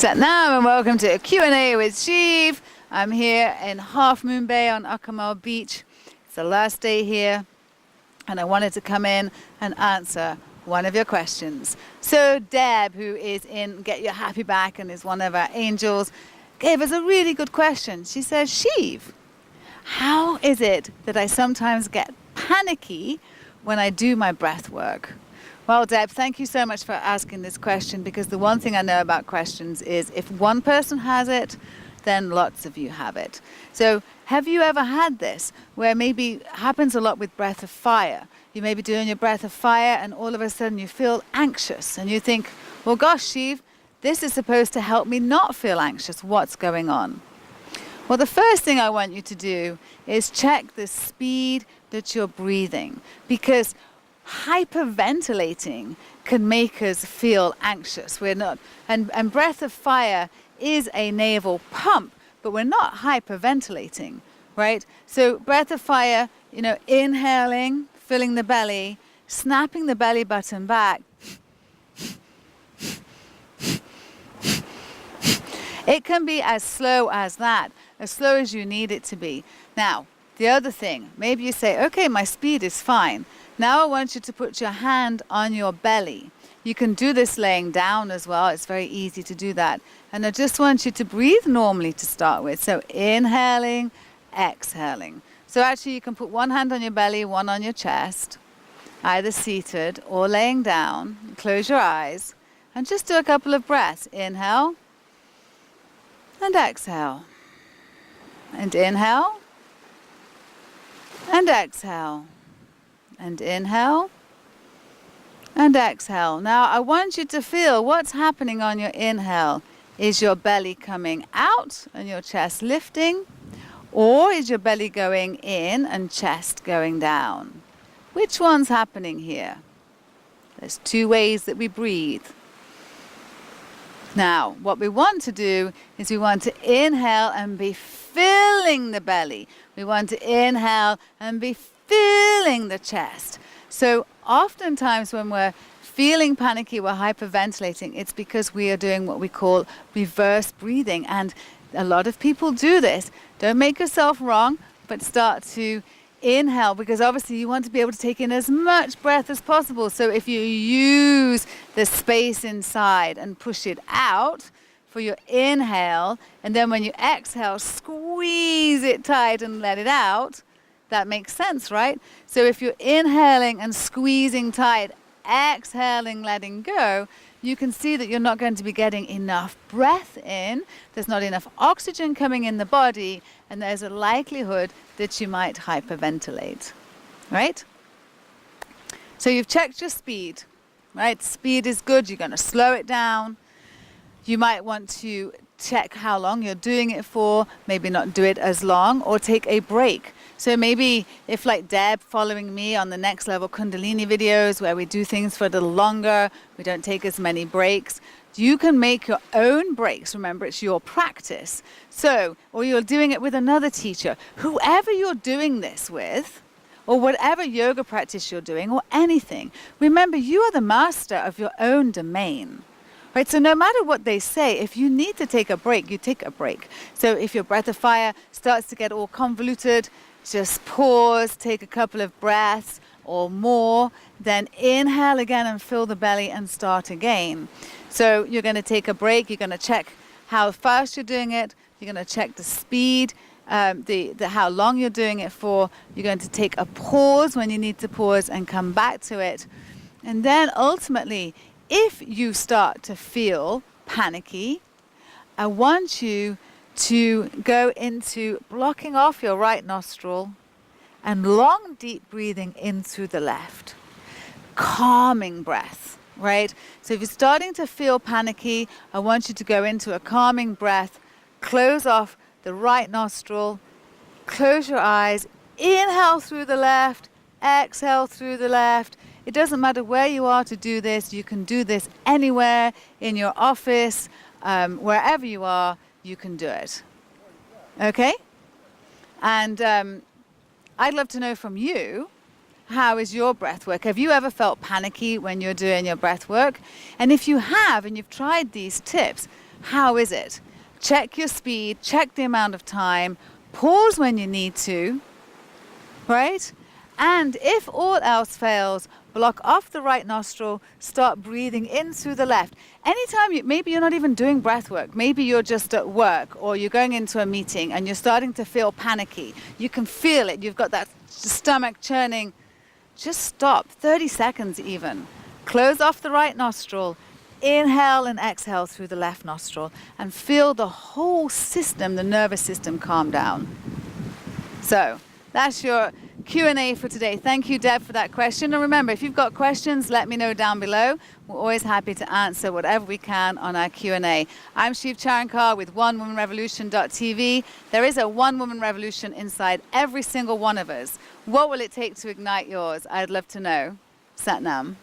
Satnam and welcome to a Q&A with Shiv. I'm here in Half Moon Bay on Akumal Beach. It's the last day here and I wanted to come in and answer one of your questions. So Deb, who is in Get Your Happy Back and is one of our angels, gave us a really good question. She says, Shiv, how is it that I sometimes get panicky when I do my breath work? Well, Deb, thank you so much for asking this question, because the one thing I know about questions is if one person has it, then lots of you have it. So have you ever had this where maybe happens a lot with breath of fire? You may be doing your breath of fire and all of a sudden you feel anxious and you think, well, gosh, Shiv, this is supposed to help me not feel anxious. What's going on? Well, the first thing I want you to do is check the speed that you're breathing, because hyperventilating can make us feel anxious. We're not, and breath of fire is a nasal pump, but we're not hyperventilating, right? So breath of fire, inhaling, filling the belly, snapping the belly button back. It can be as slow as that, as slow as you need it to be. Now, the other thing, maybe you say, okay, my speed is fine. Now I want you to put your hand on your belly. You can do this laying down as well. It's very easy to do that. And I just want you to breathe normally to start with. So inhaling, exhaling. So actually you can put one hand on your belly, one on your chest, either seated or laying down. Close your eyes and just do a couple of breaths. Inhale and exhale. And inhale and exhale. And inhale and exhale. Now I want you to feel what's happening on your inhale. Is your belly coming out and your chest lifting? Or is your belly going in and chest going down? Which one's happening here? There's two ways that we breathe. Now, what we want to do is we want to inhale and be filling the belly. We want to inhale and be filling the chest. So oftentimes when we're feeling panicky, we're hyperventilating, it's because we are doing what we call reverse breathing. And a lot of people do this. Don't make yourself wrong, but start to inhale, because obviously you want to be able to take in as much breath as possible. So if you use the space inside and push it out for your inhale, and then when you exhale, squeeze it tight and let it out, that makes sense, right? So if you're inhaling and squeezing tight, exhaling, letting go, you can see that you're not going to be getting enough breath in. There's not enough oxygen coming in the body, and there's a likelihood that you might hyperventilate, right? So you've checked your speed, right? Speed is good. You're going to slow it down. You might want to check how long you're doing it for, maybe not do it as long, or take a break. So maybe if, like Deb, following me on the Next Level Kundalini videos where we do things for a little longer, we don't take as many breaks, you can make your own breaks. Remember, it's your practice. So, or you're doing it with another teacher, whoever you're doing this with, or whatever yoga practice you're doing, or anything. Remember, you are the master of your own domain. Right, so no matter what they say, if you need to take a break, you take a break. So if your breath of fire starts to get all convoluted, just pause, take a couple of breaths or more, then inhale again and fill the belly and start again. So you're going to take a break, you're going to check how fast you're doing it, you're going to check the speed, how long you're doing it for, you're going to take a pause when you need to pause and come back to it. And then ultimately, if you start to feel panicky, I want you to go into blocking off your right nostril and long, deep breathing in through the left. Calming breath, right? So if you're starting to feel panicky, I want you to go into a calming breath, close off the right nostril, close your eyes, inhale through the left, exhale through the left. It doesn't matter where you are to do this. You can do this anywhere, in your office, wherever you are, you can do it. Okay? And I'd love to know from you, how is your breath work? Have you ever felt panicky when you're doing your breath work? And if you have and you've tried these tips, how is it? Check your speed, check the amount of time, pause when you need to, right? And if all else fails, block off the right nostril, start breathing in through the left. Anytime maybe you're not even doing breath work, maybe you're just at work or you're going into a meeting and you're starting to feel panicky. You can feel it, you've got that stomach churning. Just stop, 30 seconds even. Close off the right nostril, inhale and exhale through the left nostril, and feel the whole system, the nervous system, calm down. So that's your Q&A for today. Thank you, Deb, for that question. And remember, if you've got questions, let me know down below. We're always happy to answer whatever we can on our Q&A. I'm Shiv with OneWomanRevolution.tv. There is a One Woman Revolution inside every single one of us. What will it take to ignite yours? I'd love to know. Sat Nam.